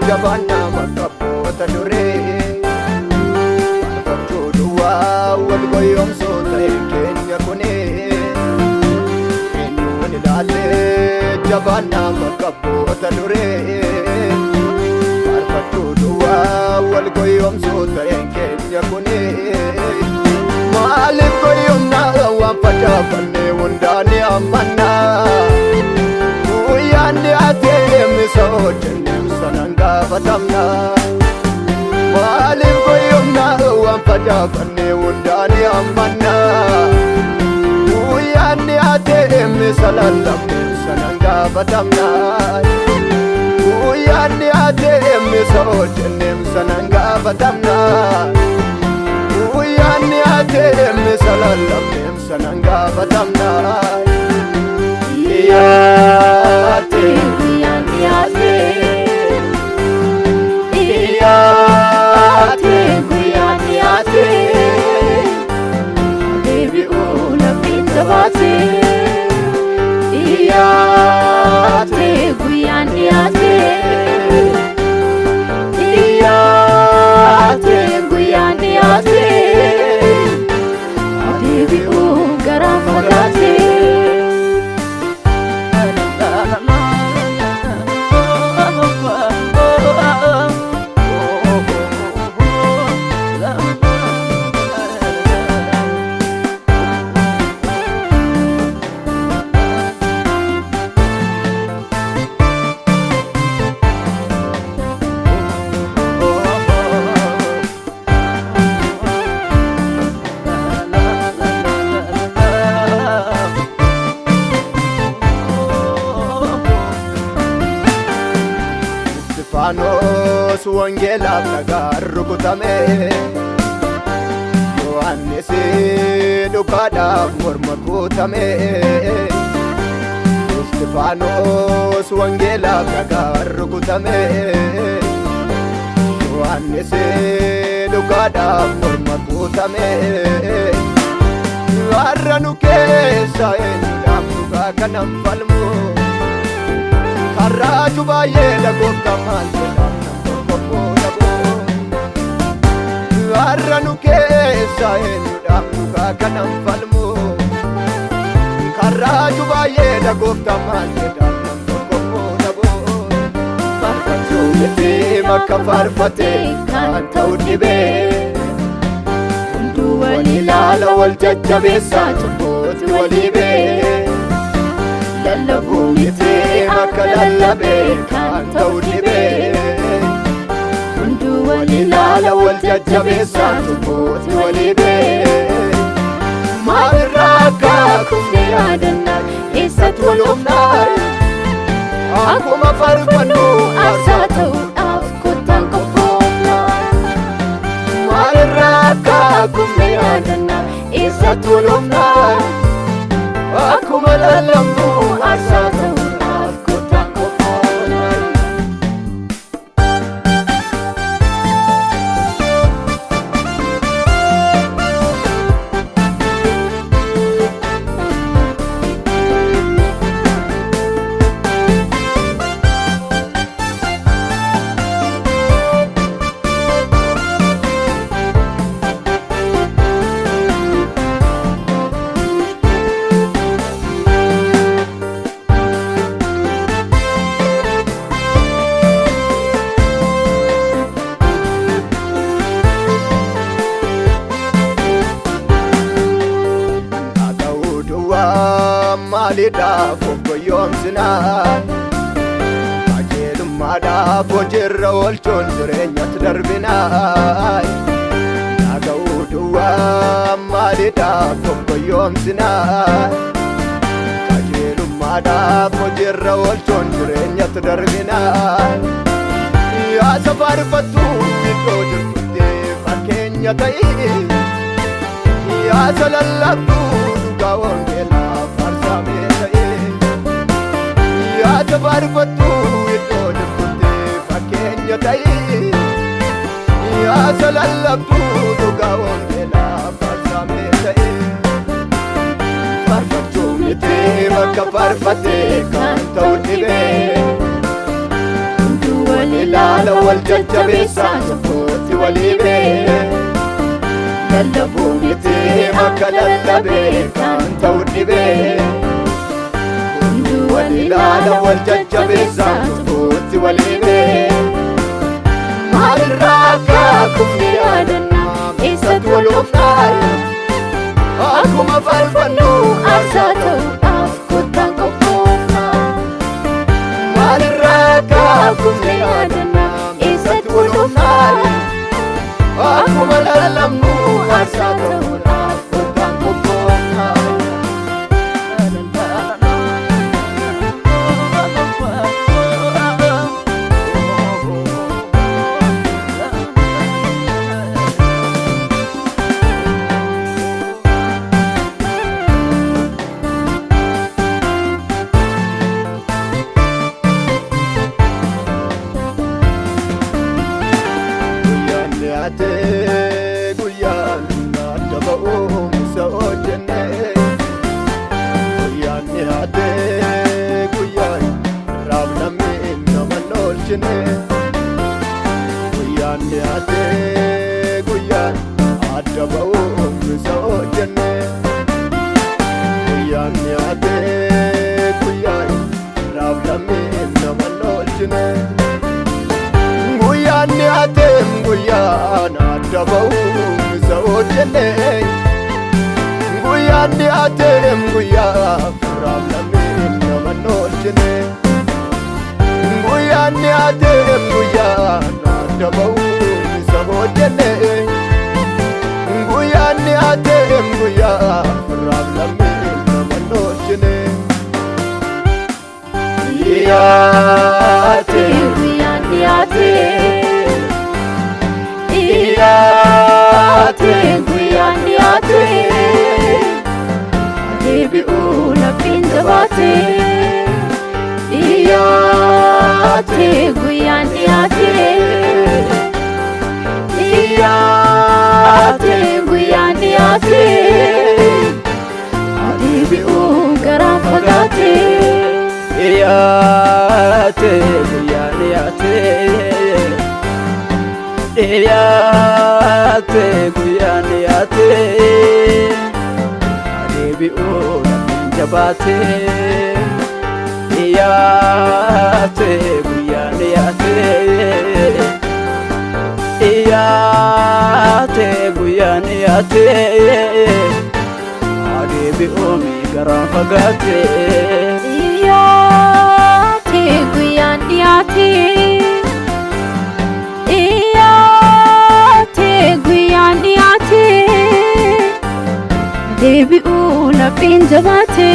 Jabana makapota dure Parfatu dua wal goyom sota Kenya kone Enu nilale Jabana makapota dure Parfatu dua wal goyom sota Kenya kone Malik goyom na wapada Pane undani amana Uyani ate misojen Sananga batamna Malim goyomna Wampada fanne undani amana Uyani ate misalalam Sananga batamna Uyani ate misojenim Sananga batamna Uyani ate misalalam Sananga batamna Iyate Uyani ate Iyate Baby una pinta bate Iyate Iyate Iyate Baby ungara fagate Fanos wangela nagar rukutame Yohannes dukada mormakutame Stefanos wangela nagar rukutame Yohannes dukada mormakutame Arranu kesa endamuga kanam falmu Karaju baye da gofta manjela namko labo Arranu kesa enda muka kanam falmu Karaju baye da gofta manjela namko labo Farfatu mete makka farfate kan tawdibe Undu walilala wal jajjabesa chubut walibe Lallabu mite makka lallabe kan tawdibe Undu walilala wal jajjabesa chubut walibe Marraka kufne adanna isat walumnar Akuma farfanu asatu afkutan kufna Marraka kufne adanna isat walumnar Akuma lallabu asatu afkutan kufna maaliidhaaf of goyoomsinaa qajeelummaadhaaf hojiirra oolchuun jireenyatti darbinaa dhaga'uu duwwaa maaliidhaaf of goyoomsinaa qajeelummaadhaaf hojiirra oolchuun jireenyatti darbinaa yaa safaarfattuu iddoo jirtutti fakkeenya ta'ii yaa salallabduu dhugaa wangeelaa faarsamee ta'ee yaa safaarfattuu iddoo jirtutti fakkeenya ta'ii yaa salallabduu dhugaa wangeelaa faarsamee ta'ee faarfachuu miti bakka faarfatee kan ta'u dhibee hunduu wal ilaala wal jajjabeessaa tokkotti walii bee lallabuu miti akka lallabee kan ta'u dhibee hunduu wal ilaala wal jajjabeessaa tokkotti walii bee maalirraa akka kufni yaadannaa eessatti wal oofnaa akkuma faarfannu aarsaa ta'uudhaaf kottaan qophoofnaa maalirraa akka kufni yaadannaa eessatti wal oofnaa akkuma lallabnu aarsaa ta'uudhaaf kottaan qophoofnaa guyyaan adda ba'umsa hojjenne guyyaan dhiyaate guyyaan raab namni nama oolchine guyyaan dhiyaate guyyaan adda ba'umsa hojjenne guyyaan dhiyaate guyyaan raab namni nama oolchine guyyaan dhiyaate guyyaan adda ba'umsa hojjenne guyyaan dhiyaate guyyaa raab namni nama oolchine guyyaan dhiyaate guyyaan adda ba'umsa hojjenne guyyaan dhiyaate guyyaa raab namni nama oolchine dhiyaate guyyaan dhiyaate dhiyaate guyyaan dhiyaate deebi'uu labbiin jabaate dhiyaate guyyaan dhiyaate dhiyaate guyyaan dhiyaate deebi'uu garaan fagaate dhiyaate guyyaan dhiyaate dhiyaate guyyaan dhiyaate deebi'uu labbiin jabaate dhiyaate guyyaan dhiyaate dhiyaate guyyaan dhiyaate deebi'uu garaan fagaate dhiyaate guyyaan dhiyaate guyyaan dhiyaate deebi'uu labbiin jabaate